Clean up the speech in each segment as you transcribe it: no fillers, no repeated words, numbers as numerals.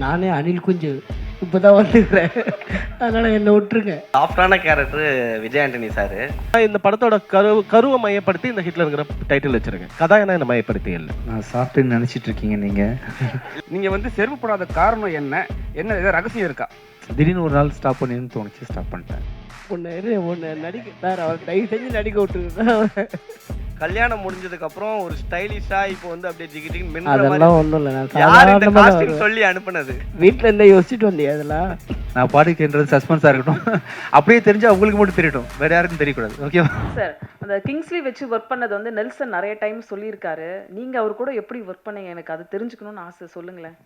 நானே அணில் குஞ்சு இப்போ தான் வந்துக்கிறேன், அதனால் என்னை விட்டுருங்க. சாஃப்டான கேரக்டர் விஜய் ஆண்டனி சார். இந்த படத்தோட கருவை மையப்படுத்தி இந்த ஹிட்லருங்கிற டைட்டில் வச்சிருக்கேன். கதாயனை மையப்படுத்தி இல்லை. நான் சாப்பிட்டுன்னு நினச்சிட்டு இருக்கீங்க நீங்கள். நீங்கள் வந்து செருப்பு போடாத காரணம் என்ன ஏதாவது ரகசியம் இருக்கா? திடீர்னு ஒரு நாள் ஸ்டாப் பண்ணின்னு தோணுச்சு, ஸ்டாப் பண்ணிட்டேன். ஒன்று நடிக்க சார், அவர் தயவு செஞ்சு நடிக்க விட்டுருங்க. கல்யாணம் முடிஞ்சதுக்கு அப்புறம் ஒரு ஸ்டைலிஷா இப்போ வந்து அப்படியே ஜிகிட்டிங் மின்னுற அதெல்லாம் மாதிரி. ஒன்றும் இல்லை, நான் யார் இந்த சாதாரணமாக காஸ்டியூம் சொல்லி அனுப்புனது? வீட்டில் இருந்தே யோசிச்சுட்டு வந்தேன் அதெல்லாம். நான் பாடிக்கின்றது சஸ்பென்ஸாக இருக்கட்டும், அப்படியே தெரிஞ்சால் உங்களுக்கு மட்டும் தெரியட்டும், வேறு யாருக்கும் தெரியக்கூடாது. ஓகேவா சார்? அந்த கிங்ஸ்லி வச்சு ஒர்க் பண்ணது வந்து நெல்சன் நிறைய டைம் சொல்லியிருக்காரு. நீங்கள் அவர் கூட எப்படி ஒர்க் பண்ணீங்க? எனக்கு அது தெரிஞ்சுக்கணும்னு ஆசை, சொல்லுங்களேன்.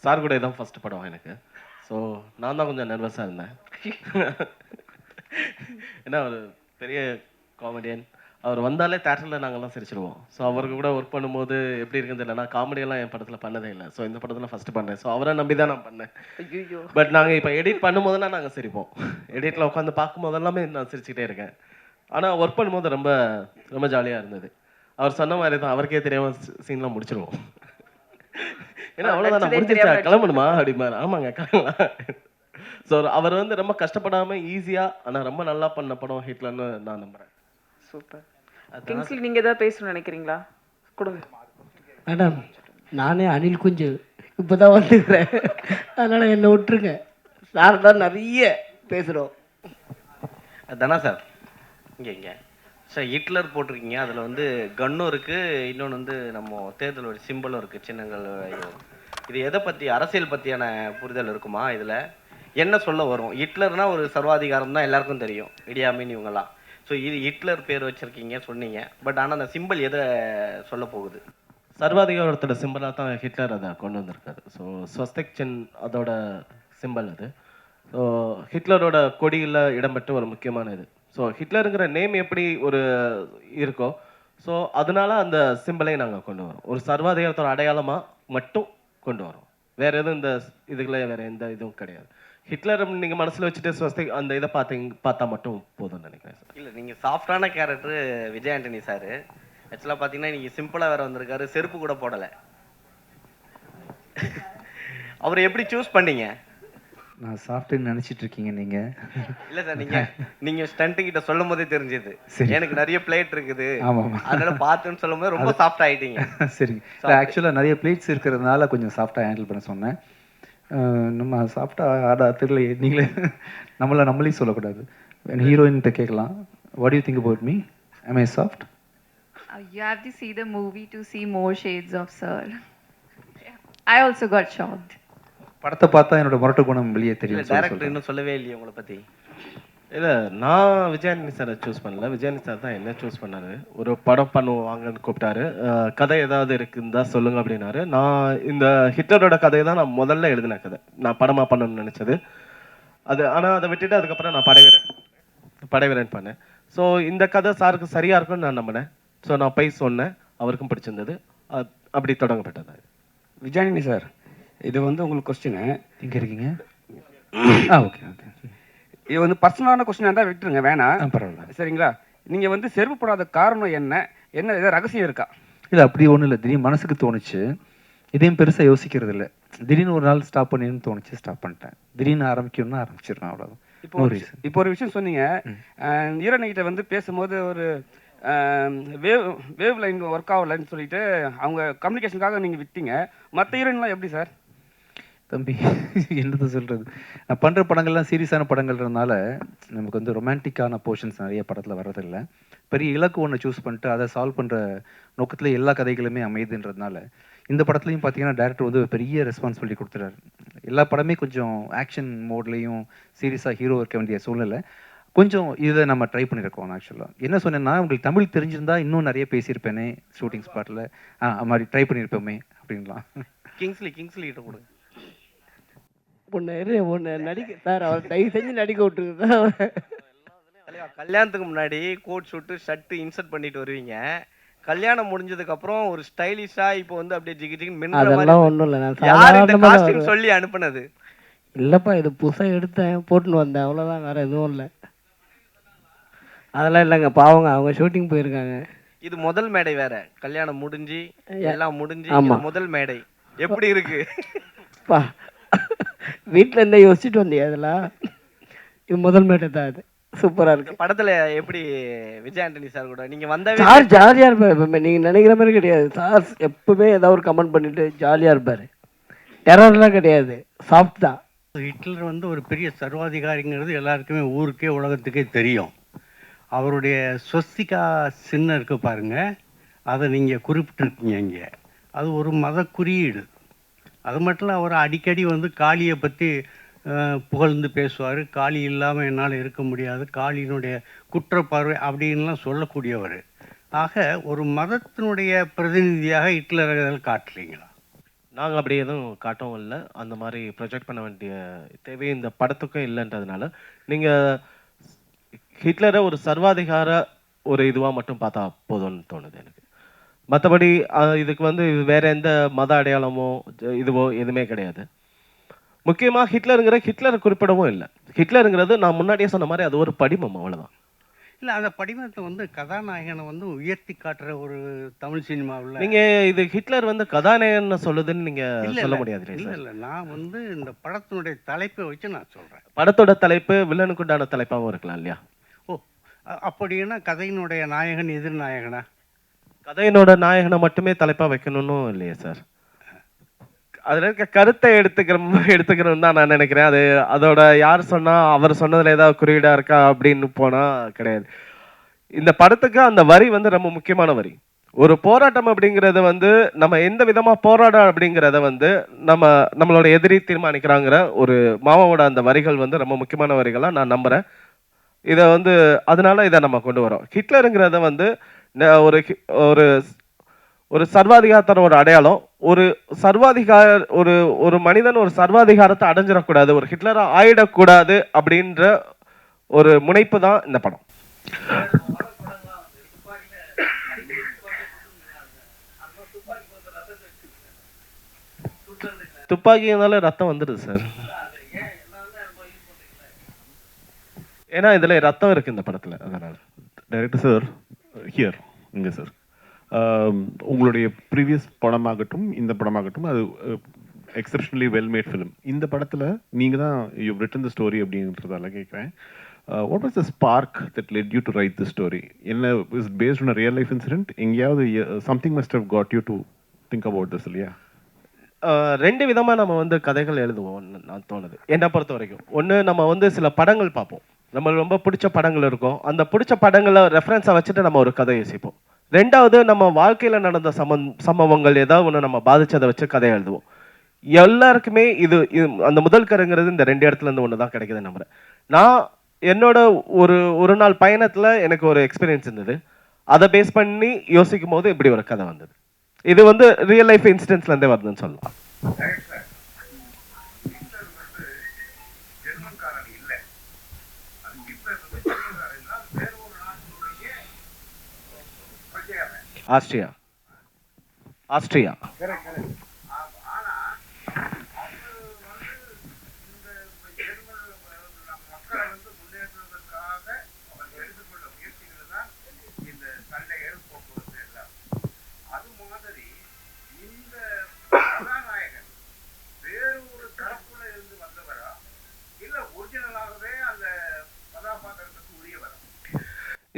சார் கூட இதான் ஃபர்ஸ்ட் படம் எனக்கு. ஸோ நான் தான் கொஞ்சம் நர்வஸாக இருந்தேன். ஏன்னா ஒரு பெரிய காமெடியன், அவர் வந்தாலே தேட்டரில் நாங்கள்லாம் சிரிச்சிடுவோம். ஸோ அவருக்கு கூட ஒர்க் பண்ணும்போது எப்படி இருக்குன்னு தெரியல. நான் காமெடியெல்லாம் என் படத்தில் பண்ணதே இல்லை. ஸோ இந்த படத்தில் ஃபஸ்ட்டு பண்ணேன். ஸோ அவரை நம்பி தான் நான் பண்ணேன். ஐயோ. பட் நாங்கள் இப்போ எடிட் பண்ணும்போதெல்லாம் நாங்கள் சிரிப்போம். எடிட்டில் உட்காந்து பார்க்கும்போது எல்லாமே நான் சிரிச்சுக்கிட்டே இருக்கேன். ஆனால் ஒர்க் பண்ணும்போது ரொம்ப ரொம்ப ஜாலியாக இருந்தது. அவர் சொன்ன மாதிரி தான், அவருக்கே தெரியாமல் சீன்லாம் முடிச்சிருவோம். ஏன்னா அவ்வளோதான், நான் முடிஞ்சிருச்சா கிளம்பணுமா அப்படிமாரு. ஆமாங்க கிளம்பலாம். ஸோ அவர் வந்து ரொம்ப கஷ்டப்படாமல் ஈஸியாக ஆனால் ரொம்ப நல்லா பண்ண படம் ஹிட்லர்னு நான் நம்புகிறேன். சூப்பர். கிங்ஸ்லி நீங்கள் ஏதாவது பேசணும்னு நினைக்கிறீங்களா? கொடுங்க மேடம். நானே அணில் குஞ்சு இப்போ தான் வந்துக்கிறேன், அதனால் என்னை விட்டுருங்க. சார் தான் நிறைய பேசுகிறோம். தானா சார்? இங்கே சார் ஹிட்லர் போட்டிருக்கீங்க, அதில் வந்து கன்னும் இருக்குது, இன்னொன்று வந்து நம்ம தேர்தலோட சிம்பிளும் இருக்குது, சின்னங்கள். இது எதை பற்றி, அரசியல் பற்றியான புரிதல் இருக்குமா? இதில் என்ன சொல்ல வரும்? ஹிட்லர்னா ஒரு சர்வாதிகாரம் தான் எல்லாருக்கும் தெரியும், இடியாமின் இவங்கெல்லாம். ஸோ இது ஹிட்லர் பேர் வச்சுருக்கீங்க சொன்னீங்க, பட் ஆனால் அந்த சிம்பிள் எதை சொல்ல போகுது? சர்வாதிகாரத்தோட சிம்பிளாக தான் ஹிட்லர் அதை கொண்டு வந்திருக்காரு. ஸோ ஸ்வஸ்திக் சின் அதோட சிம்பிள் அது. ஸோ ஹிட்லரோட கொடியில் இடம்பெற்ற ஒரு முக்கியமான இது. ஸோ ஹிட்லருங்கிற நேம் எப்படி ஒரு இருக்கோ, ஸோ அதனால அந்த சிம்பிளை நாங்கள் கொண்டு வரோம். ஒரு சர்வாதிகாரத்தோட அடையாளமாக மட்டும் கொண்டு வரோம். வேறு எதுவும் இந்த இதுகளை வேறு எந்த இதுவும் கிடையாது. ஹிட்லர் நீங்கள் மனசில் வச்சுட்டு ஸ்வஸ்திக் அந்த இதை பார்த்தா மட்டும் போதும்னு நினைக்கிறேன் சார். இல்லை, நீங்கள் சாஃப்டான கேரக்டர் விஜய் ஆண்டனி சார். ஆக்சுவலாக பார்த்தீங்கன்னா நீங்கள் சிம்பிளாக வேறு வந்திருக்காரு, செருப்பு கூட போடலை. அவரை எப்படி சூஸ் பண்ணீங்க? நான் சாப்பிட்டுன்னு நினச்சிட்டு இருக்கீங்க நீங்கள். இல்லை சார், நீங்கள் ஸ்டண்ட்டு கிட்ட சொல்லும் போதே தெரிஞ்சது எனக்கு நிறைய பிளேட் இருக்குது. ஆமாம், அதனால பார்த்துன்னு சொல்லும் போது ரொம்ப சாஃப்ட் ஆகிட்டீங்க. சரிங்க. ஆக்சுவலாக நிறைய பிளேட்ஸ் இருக்கிறதுனால கொஞ்சம் சாஃப்டாக ஹேண்டில் பண்ண சொன்னேன். நம்ம சாஃப்டாக ஆடா தெரியல, நீங்களே நம்மளே சொல்லக்கூடாது. ஹீரோயின்கிட்ட கேட்கலாம். What to you think about me? am I soft? You have to see the movie to see more shades of sir. I also got shocked. படத்தை பார்த்தா என்னோட முரட்டு குணம் வெளியே இல்லை, தெரியும். டேரக்டர் இன்னும் சொல்லவே இல்லையே உங்களை பற்றி. இல்லை, நான் விஜயானி சாரை சூஸ் பண்ணல, விஜயானி சார் தான் என்ன சூஸ் பண்ணாரு. ஒரு படம் பண்ணுவாங்கன்னு கூப்பிட்டாரு. கதை ஏதாவது இருக்குன்னு தான் சொல்லுங்க அப்படின்னாரு. நான் இந்த ஹிட்லரோட கதையை தான் நான் முதல்ல எழுதின கதை, நான் படமாக பண்ணணும்னு நினச்சது அது. ஆனால் அதை விட்டுட்டு அதுக்கப்புறம் நான் படைவீரன் பண்ணேன். ஸோ இந்த கதை சாருக்கு சரியாக இருக்கும்னு நான் நம்பினேன். ஸோ நான் போய் சொன்னேன், அவருக்கும் பிடிச்சிருந்தது. அப்படி தொடங்கப்பட்டது. விஜயானி சார், இது வந்து உங்களுக்கு கொஸ்டின் இங்கே இருக்கீங்க. Okay okay. இது வந்து பர்சனலான கொஸ்டினாக இருந்தால் விட்டுருங்க, வேணாம். பரவாயில்ல, சரிங்களா? நீங்கள் வந்து செருப்பு போடாத காரணம் என்ன ஏதாவது ரகசியம் இருக்கா? இல்லை அப்படி ஒன்றும் இல்லை. திடீர்னு மனசுக்கு தோணுச்சு, இதையும் பெருசாக யோசிக்கிறது இல்லை. திடீர்னு ஒரு நாள் ஸ்டாப் பண்ணின்னு தோணுச்சு, ஸ்டாப் பண்ணிட்டேன். திடீர்னு ஆரம்பிக்கணும்னா ஆரம்பிச்சிடுறேன், அவ்வளோதான். இப்போ ஒரு விஷயம் சொன்னீங்க, ஈரணிகிட்ட வந்து பேசும்போது ஒரு வேவ் லைன் ஒர்க் ஆகலைன்னு சொல்லிட்டு அவங்க கம்யூனிகேஷனுக்காக நீங்கள் விட்டீங்க. மற்ற ஹீரோயின்லாம் எப்படி சார்? தம்பி, என்னது சொல்கிறது, நான் பண்ணுற படங்கள்லாம் சீரியஸான படங்கள்ன்றதுனால நமக்கு வந்து ரொமான்டிக்கான போர்ஷன்ஸ் நிறைய படத்தில் வர்றதில்லை. பெரிய இலக்கு ஒன்று சூஸ் பண்ணிட்டு அதை சால்வ் பண்ணுற நோக்கத்தில் எல்லா கதைகளுமே அமையுதுன்றதுனால இந்த படத்துலையும் பார்த்தீங்கன்னா டேரக்டர் வந்து பெரிய ரெஸ்பான்சிபிலிட்டி கொடுத்துறாரு. எல்லா படமே கொஞ்சம் ஆக்ஷன் மோட்லேயும் சீரியஸாக ஹீரோ இருக்க வேண்டிய சூழ்நிலை. கொஞ்சம் இதை நம்ம ட்ரை பண்ணியிருக்கோம். ஆக்சுவலாக என்ன சொன்னேன்னா, உங்களுக்கு தமிழ் தெரிஞ்சிருந்தா இன்னும் நிறைய பேசியிருப்பேனே ஷூட்டிங் ஸ்பாட்டில், அது மாதிரி ட்ரை பண்ணியிருப்போமே அப்படின்லாம். கிங்ஸ்லி கிட்ட கொடுங்க. ஒன்று நடிக்க சார், அவர் தயவு செஞ்சு நடிக்க விட்டுருங்க. கல்யாணத்துக்கு முன்னாடி கோட் ஷூட்டு ஷர்ட்டு இன்சர்ட் பண்ணிட்டு வருவீங்க, கல்யாணம் முடிஞ்சதுக்கு அப்புறம் ஒரு ஸ்டைலிஷா இப்போ வந்து அப்படியே ஜிகிட்டிங் மின்னுற மாதிரி. அதெல்லாம் ஒன்றும் இல்லை, நான் யார் இந்த சாதாரணமாக காஸ்டியூம் சொல்லி அனுப்புனது? இல்லைப்பா, இது புதுசாக எடுத்தேன், போட்டுன்னு வந்தேன், அவ்வளோதான், வேறு எதுவும் இல்லை. அதெல்லாம் இல்லைங்க, பாவங்க, அவங்க ஷூட்டிங் போயிருக்காங்க. இது முதல் மேடை வேற, கல்யாணம் முடிஞ்சு எல்லாம் முடிஞ்சு ஆமா. இது முதல் மேடை. எப்படி இருக்கு? பா வீட்டில் இருந்தே யோசிச்சுட்டு வந்தியா அதெல்லாம்? இது முதல் மேட்டை தான் அது. சூப்பராக இருக்கு. படத்துல எப்படி விஜய் ஆண்டனி சார் கூட நீங்க வந்தவே சார் ஜாலியாக இருப்பார் எப்பவுமே. நீங்கள் நினைக்கிற மாதிரி கிடையாது. சார் எப்பவுமே ஏதாவது ஒரு கமெண்ட் பண்ணிட்டு ஜாலியாக இருப்பார். டெரர்லாம் கிடையாது, சாஃப்ட் தான். ஹிட்லர் வந்து ஒரு பெரிய சர்வாதிகாரிங்கிறது எல்லாருக்குமே ஊருக்கே உலகத்துக்கே தெரியும். அவருடைய ஸ்வஸ்திகா சின்னம் இருக்கு பாருங்க, அதை நீங்கள் குறிப்பிட்டிருக்கீங்க இங்கே. அது ஒரு மத குறியீடு. அது மட்டும் இல்லை, அவர் அடிக்கடி வந்து காளியை பற்றி புகழ்ந்து பேசுவார். காளி இல்லாமல் என்னால் இருக்க முடியாது, காளியினுடைய குற்றப்பார்வை அப்படின்லாம் சொல்லக்கூடியவர். ஆக ஒரு மதத்தினுடைய பிரதிநிதியாக ஹிட்லரை காட்டுறீங்களா? நாங்கள் அப்படி எதுவும் காட்டவும் இல்லை. அந்த மாதிரி ப்ரொஜெக்ட் பண்ண வேண்டிய தேவை இந்த படத்துக்கும் இல்லைன்றதுனால நீங்கள் ஹிட்லரை ஒரு சர்வாதிகார ஒரு இதுவாக மட்டும் பார்த்தா போதும்னு தோணுது எனக்கு. மற்றபடி இதுக்கு வந்து வேற எந்த மத அடையாளமோ இதுவோ எதுவுமே கிடையாது. முக்கியமாக ஹிட்லரை குறிப்பிடவும் இல்லை. ஹிட்லருங்கிறது நான் முன்னாடியே சொன்ன மாதிரி அது ஒரு படிமம், அவ்வளோதான். இல்லை, அந்த படிமத்தை வந்து கதாநாயகனை வந்து உயர்த்தி காட்டுற ஒரு தமிழ் சினிமாவில் நீங்கள் இது ஹிட்லர் வந்து கதாநாயகன்னு சொல்லுதுன்னு நீங்கள் இல்லை சொல்ல முடியாது. இல்லை இல்லை, நான் வந்து இந்த படத்தினுடைய தலைப்பை வச்சு நான் சொல்கிறேன். படத்தோட தலைப்பு வில்லனுக்குண்டான தலைப்பாகவும் இருக்கலாம் இல்லையா? ஓ, அப்படின்னா கதையினுடைய நாயகன் எதிர்நாயகனா? கதையினோட நாயகனை மட்டுமே தலைப்பாக வைக்கணும்னு இல்லையே சார். அதில் இருக்க கருத்தை எடுத்துக்கணும்னு தான் நான் நினைக்கிறேன். அது அதோட யார் சொன்னால் அவர் சொன்னதில் ஏதாவது குறியீடாக இருக்கா அப்படின்னு போனால் கிடையாது. இந்த படத்துக்கு அந்த வரி வந்து ரொம்ப முக்கியமான வரி. ஒரு போராட்டம் அப்படிங்கிறது வந்து நம்ம எந்த விதமாக போராடம் அப்படிங்கிறத வந்து நம்மளோட எதிரி தீர்மானிக்கிறாங்கிற ஒரு மாமாவோட அந்த வரிகள் வந்து ரொம்ப முக்கியமான வரிகளாக நான் நம்புகிறேன். இதை வந்து அதனால இதை நம்ம கொண்டு வரோம். ஹிட்லருங்கிறத வந்து ஒரு ஒரு ஒரு சர்வாதிகாரத்தோட அடையாளம். ஒரு மனிதன் ஒரு சர்வாதிகாரத்தை அடைஞ்சிடக்கூடாது, ஒரு ஹிட்லரா ஆயிடக்கூடாது அப்படின்ற ஒரு முனைப்பு தான் இந்த படம். துப்பாக்கினால ரத்தம் வந்துடுது சார். ஏன்னா இதுல ரத்தம் இருக்கு இந்த படத்துல, அதனால. டைரக்டர் சார் ஹியர் இங்கே சார், உங்களுடைய ப்ரீவியஸ் படமாகட்டும் இந்த படமாகட்டும் அது எக்ஸப்ஷனலி வெல் மேட் ஃபிலிம். இந்த படத்தில் நீங்கள் தான் யூ ரிட்டன் த ஸ்டோரி அப்படின்றதால கேட்குறேன். What was the spark that led you to write the story? என்ன is based on a real life incident? எங்கேயாவது something must have got you to think about this இல்லையா? ரெண்டு விதமாக நம்ம வந்து கதைகள் எழுதுவோம் நான் தோணுது என்னை பொறுத்த வரைக்கும். ஒன்று, நம்ம வந்து சில படங்கள் பார்ப்போம், நம்ம ரொம்ப பிடிச்ச படங்கள் இருக்கும், அந்த பிடிச்ச படங்களை ரெஃபரன்ஸாக வச்சுட்டு நம்ம ஒரு கதை யோசிப்போம். ரெண்டாவது, நம்ம வாழ்க்கையில் நடந்த சம்பவங்கள் ஏதாவது ஒன்று நம்ம பாதிச்சதை வச்சு கதை எழுதுவோம். எல்லாருக்குமே இது அந்த முதல் கருங்கிறது இந்த ரெண்டு இடத்துல இருந்து ஒன்று தான் கிடைக்குது நம்புறேன். நான் என்னோட ஒரு நாள் பயணத்தில் எனக்கு ஒரு எக்ஸ்பீரியன்ஸ் இருந்தது, அதை பேஸ் பண்ணி யோசிக்கும் போது இப்படி ஒரு கதை வந்தது. இது வந்து ரியல் லைஃப் இன்சிடென்ட்ஸ்லேருந்தே வருதுன்னு சொல்லலாம். ஆஸ்ட்ரியா.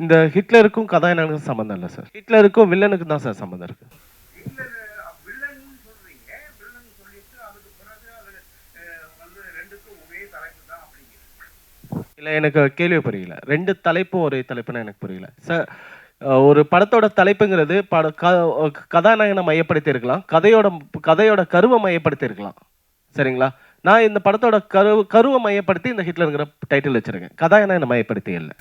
இந்த ஹிட்லருக்கும் கதாநாயகனுக்கும் சம்மந்தம் இல்லை சார். ஹிட்லருக்கும் வில்லனுக்கும் தான் சார் சம்மந்தம் இருக்கு. இல்லை, எனக்கு கேள்வி புரியல. ரெண்டு தலைப்பும் ஒரே தலைப்புன்னு எனக்கு புரியல சார். ஒரு படத்தோட தலைப்புங்கிறது கதாநாயகனை மையப்படுத்தி இருக்கலாம், கதையோட கருவை மையப்படுத்தி இருக்கலாம், சரிங்களா? நான் இந்த படத்தோட கருவை மையப்படுத்தி இந்த ஹிட்லருங்கிற டைட்டில் வச்சிருக்கேன், கதாநாயகனை மையப்படுத்தி இல்லை.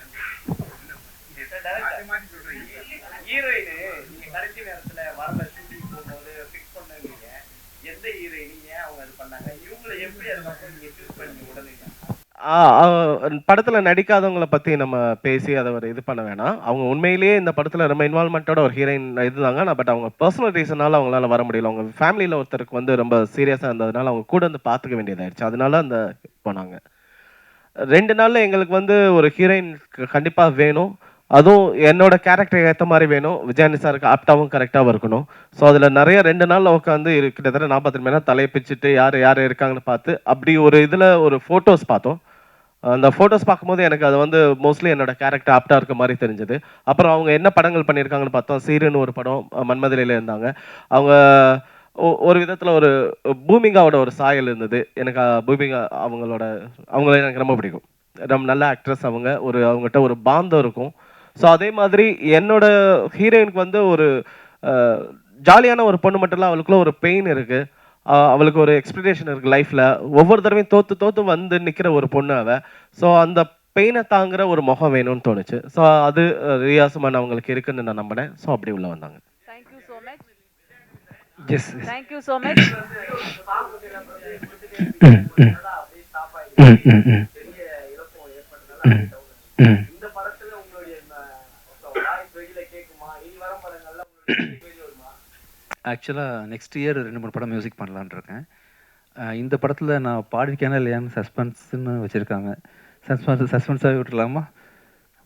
படத்துல நடிக்காதவங்களை பத்தி நம்ம பேசி அதை ஒரு இது பண்ண வேணாம். அவங்க உண்மையிலேயே இந்த படத்துல ரொம்ப இன்வால்மெண்டோட ஒரு ஹீரோயின் இருந்தாங்க. பட் அவங்க பர்சனல் ரீசனால அவங்களால வர முடியல. அவங்க ஃபேமிலியில ஒருத்தருக்கு வந்து ரொம்ப சீரியஸா இருந்ததுனால அவங்க கூட வந்து பார்த்துக்க வேண்டியதாயிடுச்சு. அதனால அந்த போனாங்க. 2 நாள்ல எங்களுக்கு வந்து ஒரு ஹீரோயின் கண்டிப்பா வேணும். அதுவும் என்னோட கேரக்டர் ஏற்ற மாதிரி வேணும், விஜயானி சாருக்கு ஆப்டாவும் கரெக்டாகவும் இருக்கணும். ஸோ அதில் நிறைய 2 நாளில் உட்காந்து கிட்டத்தட்ட 40 மணி நேரம் தலையை பிச்சுட்டு யார் யார் இருக்காங்கன்னு பார்த்து அப்படி ஒரு இதில் ஒரு ஃபோட்டோஸ் பார்த்தோம். அந்த ஃபோட்டோஸ் பார்க்கும்போது எனக்கு அது வந்து மோஸ்ட்லி என்னோட கேரக்டர் ஆப்டாக இருக்க மாதிரி தெரிஞ்சது. அப்புறம் அவங்க என்ன படங்கள் பண்ணியிருக்காங்கன்னு பார்த்தோம். சீருன்னு ஒரு படம் மன்மதிலையில் இருந்தாங்க. அவங்க ஒரு விதத்தில் ஒரு பூமிகாவோட ஒரு சாயல் இருந்தது. எனக்கு பூமிகா அவங்கள எனக்கு ரொம்ப பிடிக்கும். ரொம்ப நல்ல ஆக்ட்ரஸ் அவங்க. அவங்ககிட்ட ஒரு பாந்தம் இருக்கும். ஸோ அதே மாதிரி என்னோட ஹீரோயினுக்கு வந்து ஒரு ஜாலியான ஒரு பொண்ணு மட்டும் இல்லை, அவளுக்குள்ள ஒரு பெயின் இருக்கு. அவளுக்கு ஒரு எக்ஸ்பெக்டேஷன் இருக்கு லைஃப்ல. ஒவ்வொரு தடவையும் தோத்து வந்து நிற்கிற ஒரு பொண்ணு அவ. ஸோ அந்த பெயினை தாங்குற ஒரு முகம் வேணும்னு தோணுச்சு. ஸோ அது ரியா சுமன் அவங்களுக்கு இருக்குன்னு நான் நம்பினேன். ஸோ அப்படி உள்ள வந்தாங்க. Thank you so much. Yes thank you so much. ஆக்சுவலாக நெக்ஸ்ட் இயர் 2-3 படம் மியூசிக் பண்ணலான்னு இருக்கேன். இந்த படத்தில் நான் பாடிருக்கேனா இல்லையான்னு சஸ்பென்ஸ்ன்னு வச்சுருக்காங்க. சஸ்பென்ஸாகவே விட்டுருலாமா?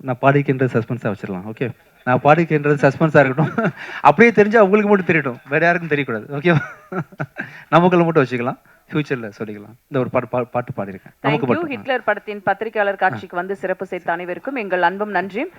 நான் பாடிக்கின்றது சஸ்பென்ஸாக வச்சிடலாம். ஓகே, நான் பாடிக்கின்றது சஸ்பென்ஸாக இருக்கட்டும். அப்படியே தெரிஞ்சால் உங்களுக்கு மட்டும் தெரியட்டும், வேறு யாருக்கும் தெரியக்கூடாது. ஓகேவா? நமக்குள்ள மட்டும் வச்சுக்கலாம், ஃபியூச்சரில் சொல்லிக்கலாம். இந்த ஒரு பாட்டு பாடியிருக்கேன். தேங்க்யூ. ஹிட்லர் படத்தின் பத்திரிகையாளர் காட்சிக்கு வந்து சிறப்பு சேர்த்த அனைவருக்கும் எங்கள் அன்பும் நன்றியும்.